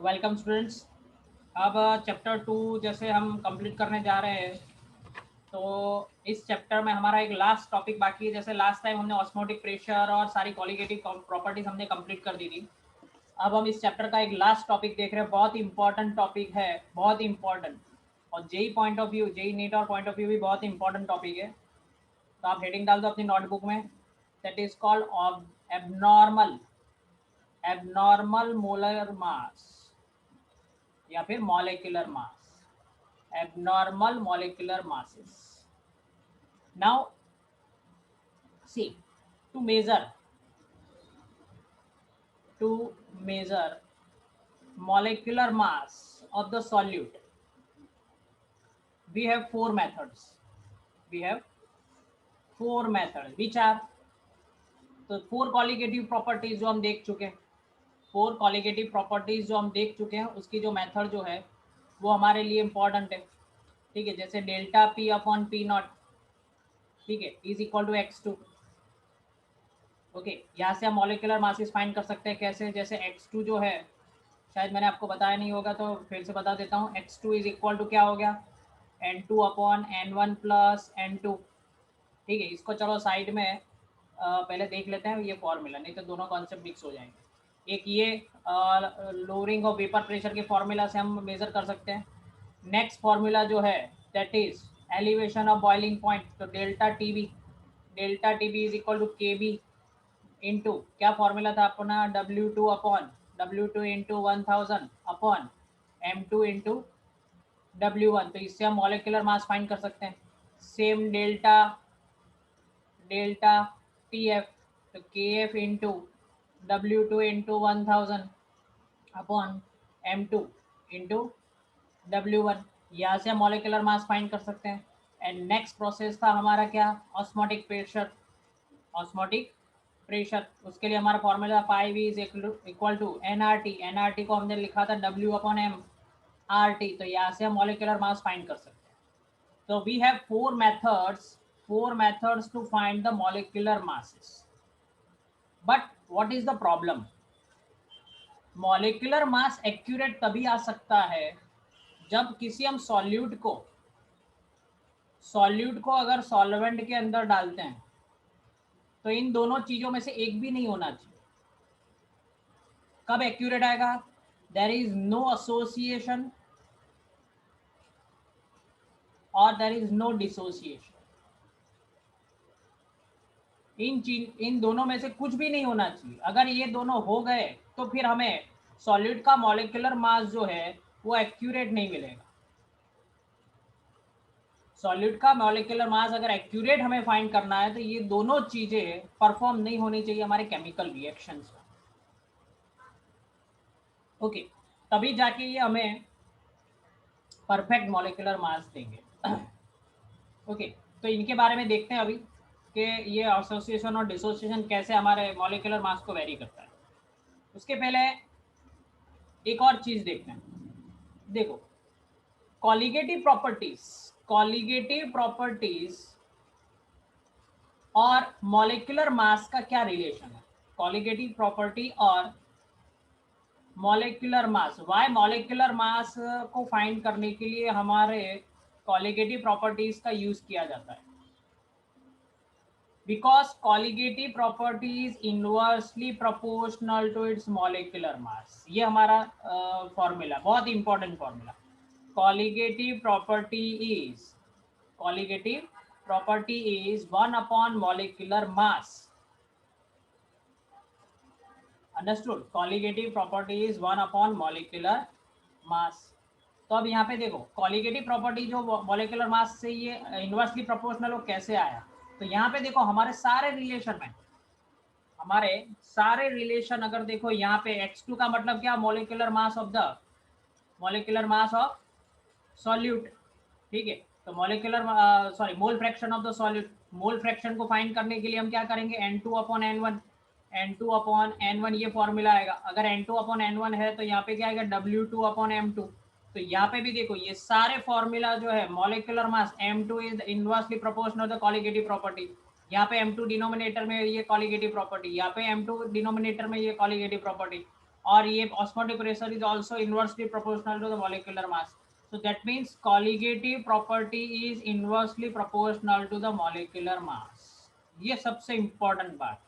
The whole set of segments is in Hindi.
Welcome students. अब चैप्टर 2 जैसे हम कंप्लीट करने जा रहे हैं, तो इस चैप्टर में हमारा एक लास्ट टॉपिक बाकी है। जैसे लास्ट टाइम हमने ऑस्मोटिक प्रेशर और सारी क्वालिटेटिव प्रॉपर्टीज हमने कंप्लीट कर दी थी। अब हम इस चैप्टर का एक लास्ट टॉपिक देख रहे हैं। बहुत इंपॉर्टेंट टॉपिक है, बहुत इंपॉर्टेंट, और JEE point of view, JEE NEET और पॉइंट ऑफ व्यू भी बहुत इंपॉर्टेंट टॉपिक है। तो आप हेडिंग डाल दो अपनी नोटबुक में, that is called abnormal abnormal molar mass या फिर molecular mass, abnormal molecular masses. Now see, to measure to measure molecular mass of the solute, we have four methods. We have four methods which are, तो फोर क्वालिटेटिव प्रॉपर्टीज जो हम देख चुके हैं, फोर क्वालिटेटिव प्रॉपर्टीज जो हम देख चुके हैं, उसकी जो मेथड जो है वो हमारे लिए इम्पोर्टेंट है। ठीक है, जैसे delta P upon P not, ठीक है, is equal to x2। Okay, यहाँ से हम मॉलिक्यूलर मासेस फाइंड कर सकते हैं। कैसे? जैसे x2 जो है, शायद मैंने आपको बताया नहीं होगा तो फिर से बता देता हूँ। x2 इज इक्वल टू क्या हो गया, n2 upon n1 plus n2। ठीक है, इसको चलो साइड में पहले देख लेते हैं ये फॉर्मूला, नहीं तो दोनों कॉन्सेप्ट मिक्स हो जाएंगे। एक ये लोअरिंग ऑफ वेपर प्रेशर के फॉर्मूला से हम मेजर कर सकते हैं। नेक्स्ट फॉर्मूला जो है that is elevation of boiling point, तो delta T B is equal to K B into क्या फॉर्मूला था अपना, W2 upon W2 into 1000 upon M2 into W1। तो इससे हम मॉलिक्यूलर मास फाइंड कर सकते हैं। Same delta delta T F, तो के F into W2 into 1000 upon M2 into W1। यहाँ से हम मॉलिक्यूलर मास फाइंड कर सकते हैं। एंड नेक्स्ट प्रोसेस था हमारा क्या, ऑस्मोटिक प्रेशर। ऑस्मोटिक प्रेशर, उसके लिए हमारा formula pi V is equal to NRT को हमने लिखा था W upon M R T. तो यहाँ से हम मॉलिक्यूलर मास फाइंड कर सकते हैं। तो we have four methods to find the molecular masses. But what is the problem, molecular mass accurate तभी आ सकता है जब किसी हम सॉल्यूट को अगर सॉल्वेंट के अंदर डालते हैं, तो इन दोनों चीजों में से एक भी नहीं होना चाहिए। कब एक्यूरेट आएगा, देयर इज नो एसोसिएशन और देयर इज नो डिसोसिएशन। इन दोनों में से कुछ भी नहीं होना चाहिए। अगर ये दोनों हो गए तो फिर हमें सॉलिड का मॉलिक्यूलर मास जो है वो एक्यूरेट नहीं मिलेगा। सॉलिड का मॉलिक्यूलर मास अगर एक्यूरेट हमें फाइंड करना है तो ये दोनों चीजें परफॉर्म नहीं होनी चाहिए हमारे केमिकल रिएक्शंस में। ओके, तभी जाके ये हमें परफेक्ट मॉलिक्यूलर मास देंगे। ओके, तो इनके बारे में देखते हैं अभी कि ये एसोसिएशन और डिसोसिएशन कैसे हमारे मॉलिक्यूलर मास को वेरी करता है। उसके पहले एक और चीज देखते हैं। देखो, कॉलिगेटिव प्रॉपर्टीज और मॉलिक्यूलर मास का क्या रिलेशन है। कॉलिगेटिव प्रॉपर्टी और molecular mass, why molecular mass को फाइंड करने के लिए हमारे कॉलिगेटिव प्रॉपर्टीज का यूज किया जाता है। Because colligative property is inversely proportional to its molecular mass. ये हमारा फॉर्मूला, बहुत important formula. Colligative property is 1 upon molecular mass. Understood, colligative property is 1 upon molecular mass. तो अब यहाँ पे देखो, कॉलिगेटिव प्रॉपर्टी जो मॉलिक्यूलर मास से ये इनवर्सली प्रोपोर्शनल, वो कैसे आया। तो यहाँ पे देखो, हमारे सारे रिलेशन अगर देखो, यहाँ पे x2 का मतलब क्या, मॉलिक्यूलर मास ऑफ सॉल्यूट। ठीक है, तो mole fraction of the solute. Mole fraction को फाइंड करने के लिए हम क्या करेंगे, N2 अपॉन N1 ये फॉर्मूला आएगा। अगर N2 अपॉन N1 है तो यहाँ पे क्या आएगा, W2 अपॉन M2। तो यहाँ पे भी देखो, ये सारे फॉर्मूला जो है, molecular mass M2 is inversely proportional the colligative property. यहाँ पे M2 डिनोमिनेटर में ये कॉलिगेटिव प्रॉपर्टी, यहाँ पे M2 डिनोमिनेटर में ये कॉलिगेटिव प्रॉपर्टी। और ये osmotic pressure is also inversely proportional to the molecular mass. So that means colligative property is inversely proportional to the molecular mass. ये सबसे important बात,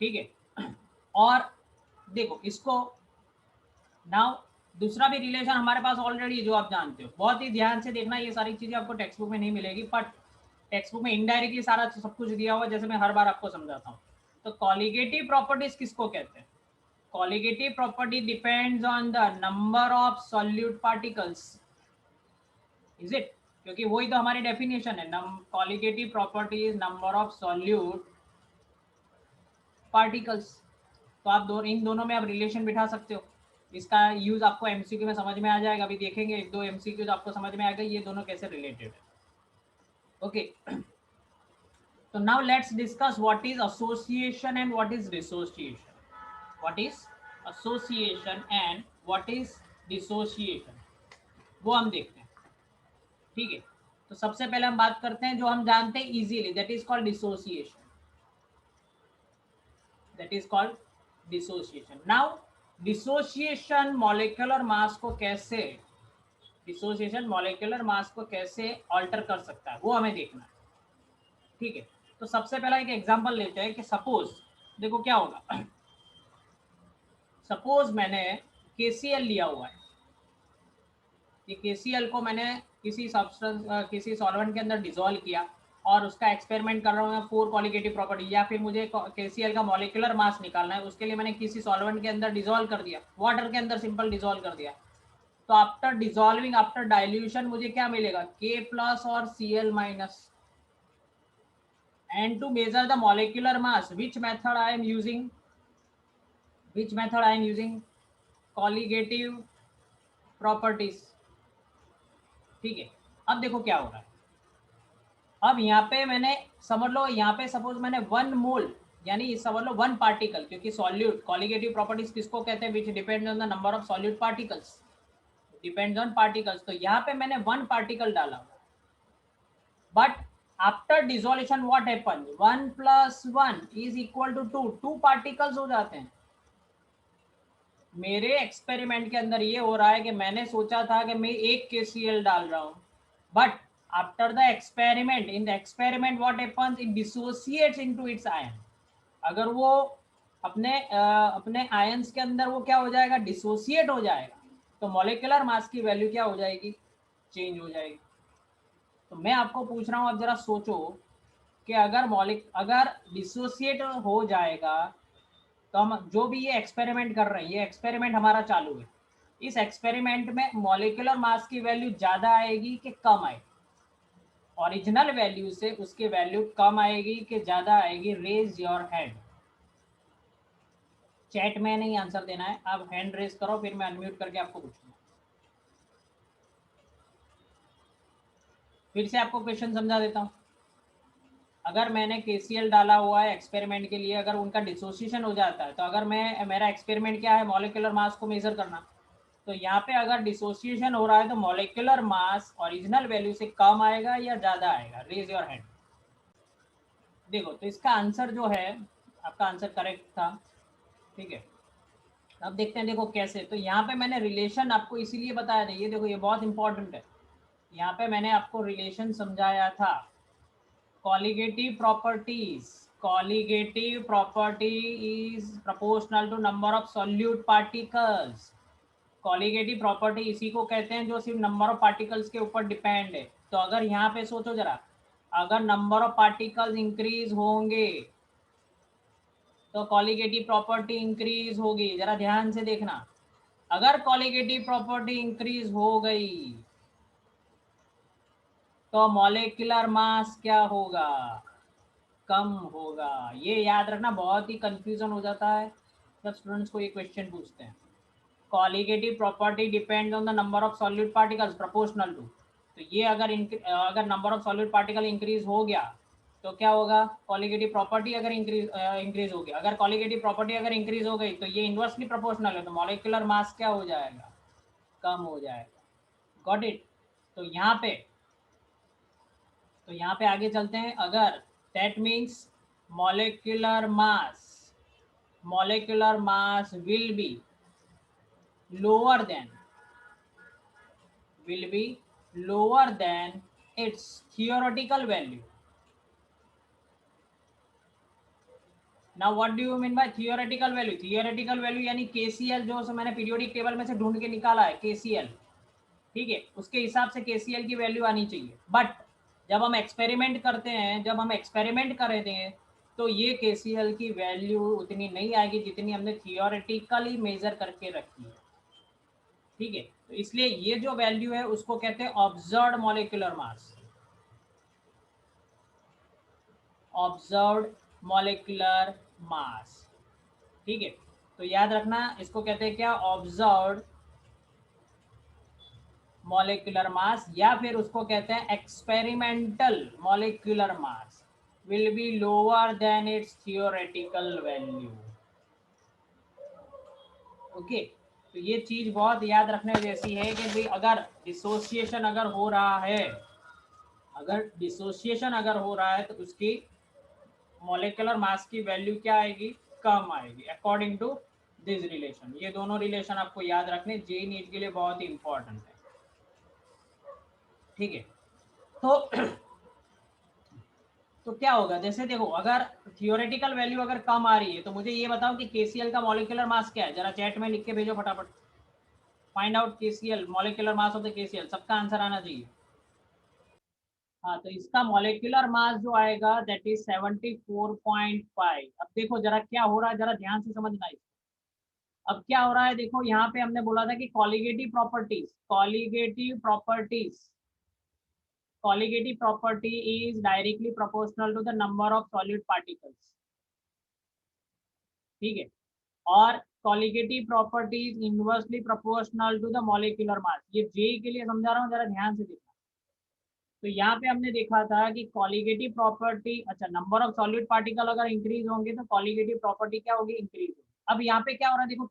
ठीक है. और देखो इसको नाउ दूसरा भी रिलेशन हमारे पास ऑलरेडी जो आप जानते हो, बहुत ही ध्यान से देखना, ये सारी चीजें आपको टेक्स्ट बुक में नहीं मिलेगी, बट टेक्स्ट बुक में इनडायरेक्टली सारा सब कुछ दिया हुआ है, जैसे मैं हर बार आपको समझाता हूँ. तो कॉलिगेटिव प्रॉपर्टीज किसको कहते हैं? Colligative property depends on the number of solute particles. Is it? क्योंकि वही तो हमारी डेफिनेशन है. Colligative property is number of solute particles. तो आप इन दोनों में आप रिलेशन बिठा सकते हो. इसका यूज आपको एमसीक्यू में समझ में आ जाएगा. अभी देखेंगे एक दो एमसीक्यू आपको समझ में आ गई ये दोनों कैसे रिलेटेड है. ओके, तो now let's discuss what is association and what is dissociation. What is association and what is dissociation, वो हम देखते हैं. ठीक है, तो सबसे पहले हम बात करते हैं जो हम जानते हैं easily, that is called dissociation. That is called dissociation. Now dissociation molecular mass को कैसे, डिसोसिएशन मॉलिक्यूलर मास को कैसे ऑल्टर कर सकता है वो हमें देखना है. ठीक है, तो सबसे पहला एक एग्जांपल लेते हैं कि सपोज देखो क्या होगा. सपोज मैंने KCl लिया हुआ है. ये KCl को मैंने किसी सब्सटेंस किसी सॉल्वेंट के अंदर डिसॉल्व किया और उसका एक्सपेरिमेंट कर रहा हूँ मैं 4 क्वालिटेटिव प्रॉपर्टी, या फिर मुझे KCl का मॉलिक्यूलर मास निकालना है, उसके लिए मैंने किसी सॉल्वेंट के अंदर डिसॉल्व कर दिया, वाटर के अंदर सिंपल डिसॉल्व कर दिया. तो आफ्टर डिसॉल्विंग, आफ्टर डाइल्यूशन मुझे क्या मिलेगा? K+ और Cl-. And to measure the molecular mass, which method I am using? Which method I am using? Colligative properties. ठीक है, अब देखो क्या हो रहा है. अब यहाँ पे मैंने समझ लो, यहाँ पे सपोज मैंने 1 मोल, यानी समझ लो 1 पार्टिकल, क्योंकि सॉल्यूट कॉलिगेटिव प्रॉपर्टीज किसको कहते हैं? Which depends on the number of solute particles. Depends on particles. तो यहाँ पे मैंने 1 पार्टिकल डाला, but after dissolution what happens? 1 + 1 is equal to 2. 2 particles हो जाते हैं. मेरे एक्सपेरिमेंट के अंदर ये हो रहा है कि मैंने सोचा था कि मैं एक KCl डाल रहा हूँ, but after the experiment, in the experiment what happens? It dissociates into its ion. अगर वो अपने आयंस के अंदर वो क्या हो जाएगा? डिसोसिएट हो जाएगा. तो मॉलिक्यूलर मास की वैल्यू क्या हो जाएगी? चेंज हो जाएगी. तो मैं आपको पूछ रहा हूँ, अब जरा सोचो कि अगर डिसोसिएट हो जाएगा, तो हम जो भी ये एक्सपेरिमेंट कर रहे हैं, ये एक्सपेरिमेंट हमारा चालू है, इस एक्सपेरिमेंट में मॉलिक्यूलर मास की वैल्यू ज़्यादा आएगी कि कम आएगी? ओरिजिनल वैल्यू से उसकी वैल्यू कम आएगी कि ज़्यादा आएगी? Raise your hand. चैट में नहीं आंसर देना है, आप हैंड रेज करो, फिर मैं अनम्यूट करके आपको पूछूंगा. फिर से आपको क्वेश्चन समझा देता हूँ. अगर मैंने KCl डाला हुआ है एक्सपेरिमेंट के लिए, अगर उनका डिसोसिएशन हो जाता है, तो अगर मेरा एक्सपेरिमेंट क्या है? मॉलिक्यूलर मास को मेजर करना. तो यहाँ पे अगर डिसोसिएशन हो रहा है तो मॉलिक्यूलर मास ओरिजिनल वैल्यू से कम आएगा या ज़्यादा आएगा? Raise your hand. देखो, तो इसका आंसर जो है, आपका आंसर करेक्ट था. ठीक है, अब देखते हैं देखो कैसे. तो यहाँ पे मैंने रिलेशन आपको इसीलिए बताया था, ये देखो ये बहुत इंपॉर्टेंट है. यहाँ पे मैंने आपको रिलेशन समझाया था. colligative properties, colligative property is proportional to number of solute particles. colligative property इसी को कहते हैं जो सिर्फ नंबर ऑफ पार्टिकल्स के ऊपर डिपेंड है. तो अगर यहाँ पे सोचो जरा, अगर नंबर ऑफ पार्टिकल्स इंक्रीज होंगे तो colligative प्रॉपर्टी इंक्रीज होगी. जरा ध्यान से देखना, अगर colligative प्रॉपर्टी इंक्रीज हो गई तो मॉलिक्यूलर मास क्या होगा? कम होगा. ये याद रखना, बहुत ही कंफ्यूजन हो जाता है जब स्टूडेंट्स को ये क्वेश्चन पूछते हैं. Colligative property depend on the number of solute particles proportional to. तो ये अगर number of solute particle increase हो गया तो क्या होगा? कॉलिगेटिव प्रॉपर्टी अगर इंक्रीज हो गया, अगर कॉलिगेटिव प्रॉपर्टी अगर इंक्रीज हो गई तो ये इन्वर्सली प्रोपोर्शनल है, तो मॉलिक्यूलर मास क्या हो जाएगा? कम हो जाएगा. Got it? तो यहाँ पे आगे चलते हैं. अगर that means molecular mass molecular mass will be lower than its theoretical value. Now what do you mean by theoretical value? Theoretical value यानी KCL जो मैंने पीरियोडिक टेबल में से ढूंढ के निकाला है KCL, ठीक है, उसके हिसाब से KCL की वैल्यू आनी चाहिए। बट जब हम एक्सपेरिमेंट करते हैं, जब हम एक्सपेरिमेंट कर रहे थे, तो ये KCL की वैल्यू उतनी नहीं आएगी जितनी हमने थियोरेटिकली मेजर करके रखी है, ठीक है। तो इसलिए ये जो वैल्यू है उसको कहते हैं observed molecular mass, observed molecular mass, ठीक है। तो याद रखना इसको कहते हैं क्या, ऑब्जर्व्ड मॉलिक्यूलर मास, या फिर उसको कहते हैं experimental molecular mass will be lower than it's theoretical value. Okay, तो ये चीज बहुत याद रखने जैसी है कि भाई अगर डिसोसिएशन अगर हो रहा है, अगर डिसोसिएशन अगर हो रहा है तो उसकी मॉलिक्यूलर मास की वैल्यू क्या आएगी, कम आएगी, अकॉर्डिंग टू दिस रिलेशन। ये दोनों रिलेशन आपको याद रखने, जेई नीट के लिए बहुत ही इंपॉर्टेंट है, ठीक है। तो तो क्या होगा, जैसे देखो अगर थियोरेटिकल वैल्यू अगर कम आ रही है तो मुझे ये बताओ कि KCl का मॉलिक्यूलर मास क्या है, जरा चैट में लिख के भेजो फटाफट। Find out KCl, molecular mass of the KCl, सबका आंसर आना चाहिए। हाँ, तो इसका मॉलिक्यूलर मास जो आएगा दैट इज 74.5। अब देखो जरा क्या हो रहा है, जरा ध्यान से समझना है। अब क्या हो रहा है, देखो यहाँ पे हमने बोला था कि colligative properties, colligative property is directly proportional to the number of solid particles, ठीक है। और colligative property is inversely proportional to the molecular mass। ये जे के लिए समझा रहा हूँ, जरा ध्यान से देखना। तो यहाँ पे हमने देखा था कि कॉलिगेटिव प्रॉपर्टी, अच्छा, नंबर ऑफ सॉलिड पार्टिकल अगर इंक्रीज होंगे तो कॉलिगेटिव प्रॉपर्टी क्या होगी, इंक्रीज होगी। अब यहाँ पे क्या हो रहा है, देखो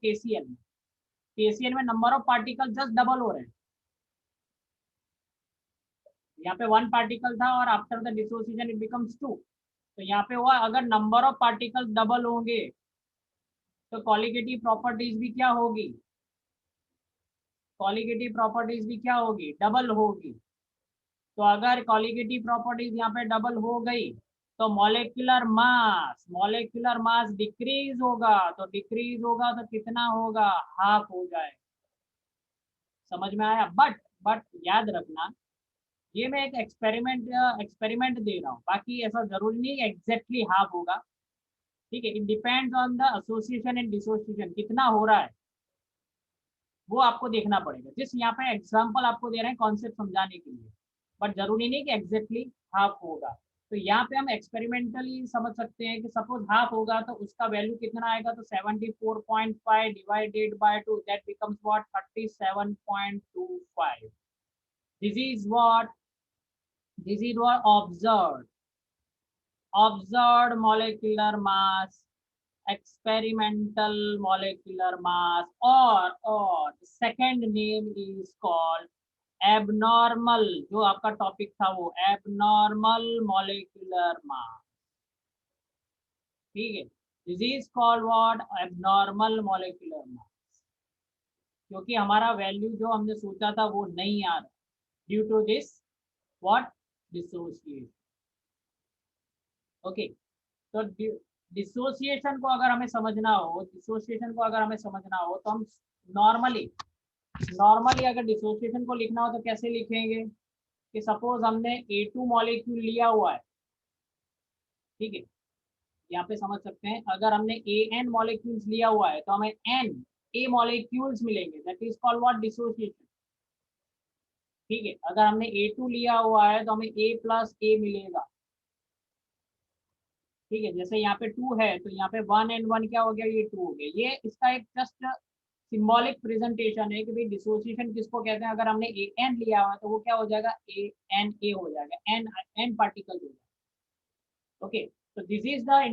केसीएल में number of particle just double हो रहे हैं। यहाँ पे 1 पार्टिकल था और after the dissociation it becomes 2। तो यहाँ पे हुआ, अगर नंबर ऑफ पार्टिकल डबल होंगे तो कॉलिगेटिव प्रॉपर्टीज भी क्या होगी, कॉलिगेटिव प्रॉपर्टीज भी क्या होगी, डबल होगी। तो अगर कॉलिगेटिव प्रॉपर्टीज यहाँ पे डबल हो गई तो मॉलिक्यूलर मास डिक्रीज होगा, तो डिक्रीज होगा तो कितना होगा, हाफ हो जाए। समझ में आया। बट याद रखना, ये मैं एक एक्सपेरिमेंट दे रहा हूँ, बाकी ऐसा जरूरी नहीं एग्जैक्टली हाफ होगा, ठीक है। It depends on the association and dissociation, कितना हो रहा है वो आपको देखना पड़ेगा। जिस यहाँ पे एग्जांपल आपको दे रहे हैं कॉन्सेप्ट समझाने के लिए, बट जरूरी नहीं कि एग्जैक्टली हाफ होगा। तो यहाँ पे हम एक्सपेरिमेंटली समझ सकते हैं कि सपोज हाफ होगा तो उसका वैल्यू कितना आएगा, तो 74.5 divided by 2 that becomes what, 37.25। This is what, this is what observed molecular mass, experimental molecular mass, or second name is called abnormal, जो आपका टॉपिक था वो abnormal molecular mass, ठीक है। This is called what, abnormal molecular mass, क्योंकि हमारा वैल्यू जो हमने सोचा था वो नहीं आ रहा due to this what, dissociation. Okay, तो डिसोसिएशन को अगर हमें समझना हो, डिसोसिएशन को अगर हमें समझना हो तो हम नॉर्मली नॉर्मली अगर डिसोसिएशन को लिखना हो तो कैसे लिखेंगे, कि सपोज हमने A2 मॉलिक्यूल लिया हुआ है, ठीक है। यहाँ पे समझ सकते हैं, अगर हमने AN मॉलिक्यूल्स लिया हुआ है तो हमें A मॉलिक्यूल्स मिलेंगे, that is called what, dissociation, ठीक है। अगर हमने A2 लिया हुआ है तो हमें A+A मिलेगा, ठीक है। जैसे यहाँ पे 2 है तो यहाँ पे 1 and 1 क्या हो गया, ये 2 हो गया। ये इसका एक जस्ट सिंबॉलिक प्रेजेंटेशन है कि भाई डिसोसिएशन किसको कहते हैं। अगर हमने एन लिया हुआ तो वो क्या हो जाएगा, ए हो जाएगा, एन पार्टिकल हो जाएगा। Okay, so this is the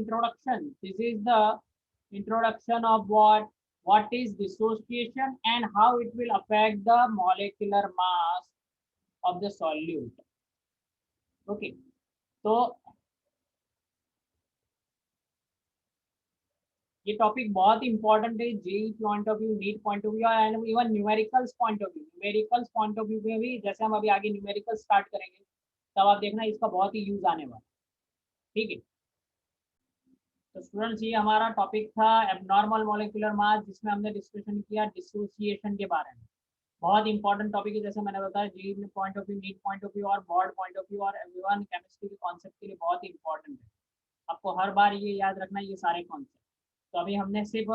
introduction of what is dissociation and how it will affect the molecular mass of the solute। Okay, तो ये टॉपिक बहुत इंपॉर्टेंट है JEE point of view, NEET point of view and even numericals point of view. Numericals point of view में भी जैसे हम अभी आगे न्यूमेरिकल स्टार्ट करेंगे तब आप देखना इसका बहुत ही यूज आने वाला है। ठीक है, तो स्टूडेंट्स ये हमारा टॉपिक था एबनॉर्मल मॉलिक्यूलर मास, जिसमें हमने डिस्कशन किया डिसोसिएशन के बारे में। बहुत इंपॉर्टेंट टॉपिक है, जैसे मैंने बताया JEE point of view, NEET point of view और बोर्ड पॉइंट ऑफ व्यू और एवरीवन केमिस्ट्री के कॉन्सेप्ट के लिए बहुत इंपॉर्टेंट है। आपको हर बार ये याद रखना ये सारे कॉन्सेप्ट। तो अभी हमने सिर्फ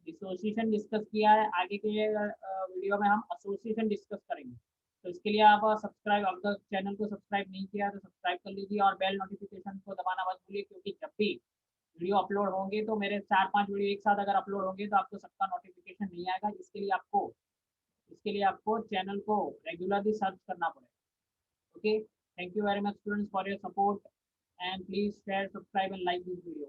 डिसोसिएशन डिस्कस किया है, आगे के वीडियो में हम एसोसिएशन डिस्कस करेंगे। तो इसके लिए आप सब्सक्राइब, अब तक चैनल को सब्सक्राइब नहीं किया तो सब्सक्राइब कर लीजिए और बेल नोटिफिकेशन को दबाना मत भूलिए, क्योंकि जब भी वीडियो अपलोड होंगे तो मेरे 4-5 वीडियो एक साथ अगर अपलोड होंगे तो आपको सबका नोटिफिकेशन नहीं आएगा। इसके लिए आपको चैनल को रेगुलरली सर्च करना पड़ेगा। Okay, thank you very much students for your support and please share, subscribe and like this video.